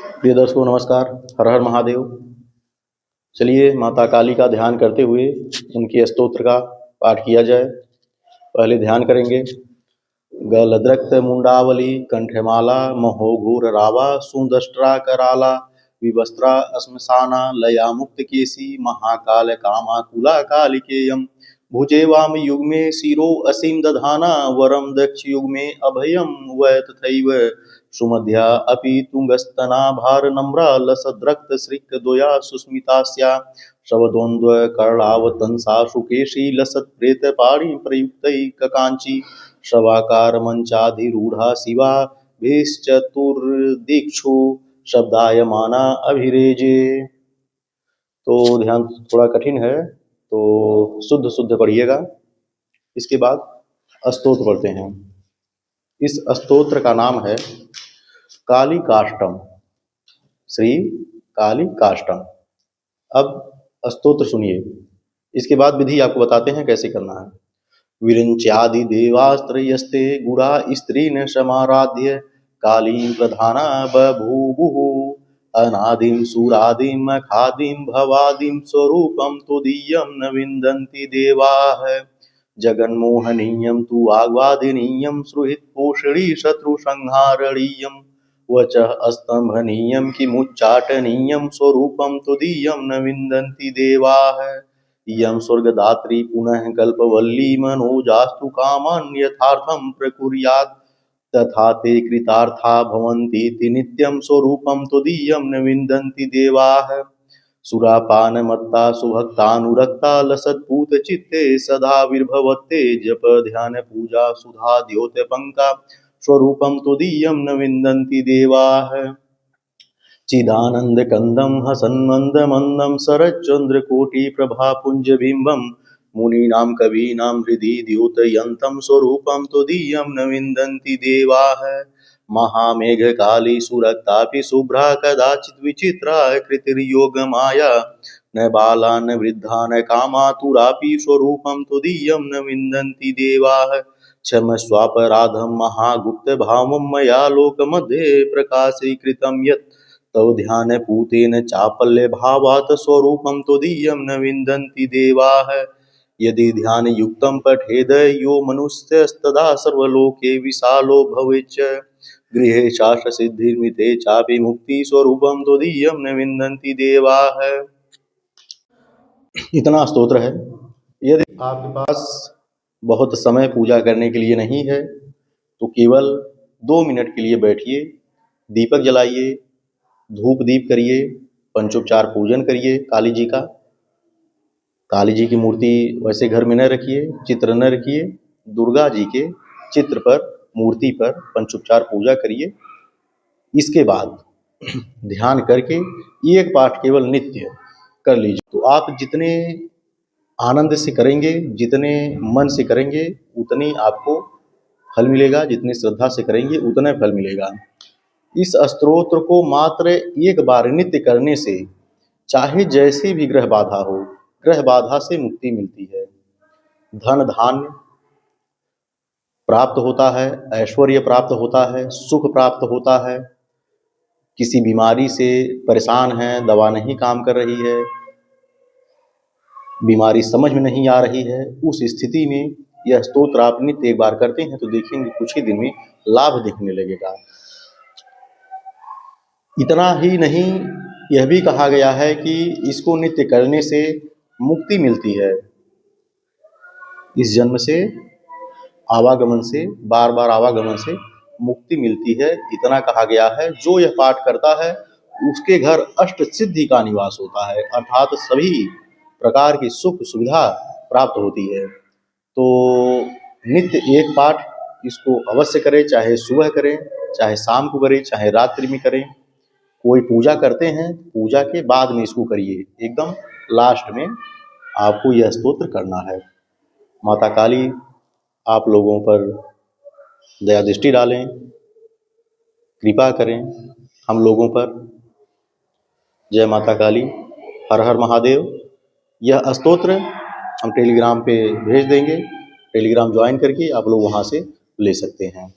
प्रिय दर्शकों नमस्कार। हर हर महादेव। चलिए माता काली का ध्यान करते हुए उनके स्तोत्र का पाठ किया जाए। पहले ध्यान करेंगे। गलद्रक्त मुंडावली कंठमाला महोघूर रावा सुदष्ट्रा कराला विवस्त्रा अस्मसाना लया मुक्त केसी महाकाल कामाकुला कालिकेयम भुजे वाम युग्मे शिरो असीम दधाना वरम दक्ष युग्मे अभयम वै तथैव सुमध्या अपि तुंगस्तना भार नम्रा लसद्रक्त श्रिक दोया सुस्मितास्या शवद्वन्द्व कर्णावतंसा सुकेशी लसत् प्रेत पाणि प्रयुक्तैककांची शवाकार मंचाधिरूढ़ा शिवा भेश्चतुर्दिक्षु शब्दायमाना अभिरेजे। तो ध्यान थोड़ा कठिन है तो शुद्ध शुद्ध पढ़िएगा। इसके बाद स्तोत्र पढ़ते हैं। इस स्तोत्र का नाम है काली काष्टम, श्री काली काष्टम। अब स्तोत्र सुनिए। इसके बाद विधि आपको बताते हैं कैसे करना है। विरिंच्यादि देवास्त्रयस्ते गुड़ा स्त्रीन समाराध्य कालीं प्रधाना बभूवुः अनादिं सुरादिं खादिं भवादिं स्वरूपं तुदीयं न विन्दन्ति देवाः जगन्मोहनीयं तु आग्वादिनीयं सुहृत्पोषणी शत्रुसंहारणीयं वचः स्तंभनीयं किमुच्चाटनीयं स्वरूपं तुदीयं न विन्दन्ति देवाः इयं स्वर्गदात्री पुनः कल्पवल्ली मनोजास्तु कामान् यथार्थं प्रकुर्यात् तथा ते कृतार्था भवन्तीति नित्यं स्वरूपं त्वदीयं न विन्दन्ति देवाः सुरापानमत्ता सुभक्तानुरक्ता लसत्पूतचित्ते सदा विर्भवत्ते जप ध्यान पूजा सुधा द्योतपङ्का स्वरूपं त्वदीयं न विन्दन्ति देवाः चिदानन्दकन्दं हसन्मन्दमन्दं शरच्चन्द्रकोटिप्रभापुञ्जबिम्बं मुनीनां कवीनां हृदि द्योतयन्तं स्वरूपं त्वदीयं न विन्दन्ति देवाः महामेघकाली सुरक्तापि शुभ्रा कदाचित् विचित्रा कृतिर्योगमाया न बाला न वृद्धा न कामातुरापि स्वरूपं त्वदीयं न विन्दन्ति देवाः क्षमस्वापराधं महागुप्तभावं मया लोकमध्ये प्रकाशीकृतं यत् तव ध्यानपूतेन चापल्यभावात् स्वरूपं त्वदीयं न विन्दन्ति देवाः यदि ध्यानयुक्तं पठेद यो मनुष्यस्तदा सर्वलोके विशालो भवेच्च गृहे शास्त्रसिद्धिर्मिते चापि मुक्तिस्वरूपं त्वदीयं न विन्दन्ति देवाः। इतना स्तोत्र है। यदि आपके पास बहुत समय पूजा करने के लिए नहीं है तो केवल 2 मिनट के लिए बैठिए, दीपक जलाइए, धूप दीप करिए, पंचोपचार पूजन करिए काली जी का। काली जी की मूर्ति वैसे घर में न रखिए, चित्र न रखिए, दुर्गा जी के चित्र पर मूर्ति पर पंचोपचार पूजा करिए। इसके बाद ध्यान करके एक पाठ केवल नित्य कर लीजिए। तो आप जितने आनंद से करेंगे, जितने मन से करेंगे उतनी आपको फल मिलेगा, जितनी श्रद्धा से करेंगे उतना फल मिलेगा। इस स्तोत्र को मात्र एक बार नित्य करने से चाहे जैसी भी ग्रह बाधा हो, ग्रह बाधा से मुक्ति मिलती है। धन धान्य प्राप्त होता है, ऐश्वर्य प्राप्त होता है, सुख प्राप्त होता है। किसी बीमारी से परेशान हैं, दवा नहीं काम कर रही है, बीमारी समझ में नहीं आ रही है, उस स्थिति में यह स्तोत्र आप नित्य एक बार करते हैं तो देखेंगे कुछ ही दिन में लाभ दिखने लगेगा। इतना ही नहीं, यह भी कहा गया है कि इसको नित्य करने से मुक्ति मिलती है। इस जन्म से आवागमन से, बार बार आवागमन से मुक्ति मिलती है, इतना कहा गया है। जो यह पाठ करता है उसके घर अष्ट सिद्धि का निवास होता है, अर्थात सभी प्रकार की सुख सुविधा प्राप्त होती है। तो नित्य एक पाठ इसको अवश्य करें, चाहे सुबह करें, चाहे शाम को करें, चाहे रात्रि में करें। कोई पूजा करते हैं, पूजा के बाद में इसको करिए, एकदम लास्ट में आपको यह स्तोत्र करना है। माता काली आप लोगों पर दया दृष्टि डालें, कृपा करें हम लोगों पर। जय माता काली। हर हर महादेव। यह स्तोत्र हम टेलीग्राम पे भेज देंगे, टेलीग्राम ज्वाइन करके आप लोग वहाँ से ले सकते हैं।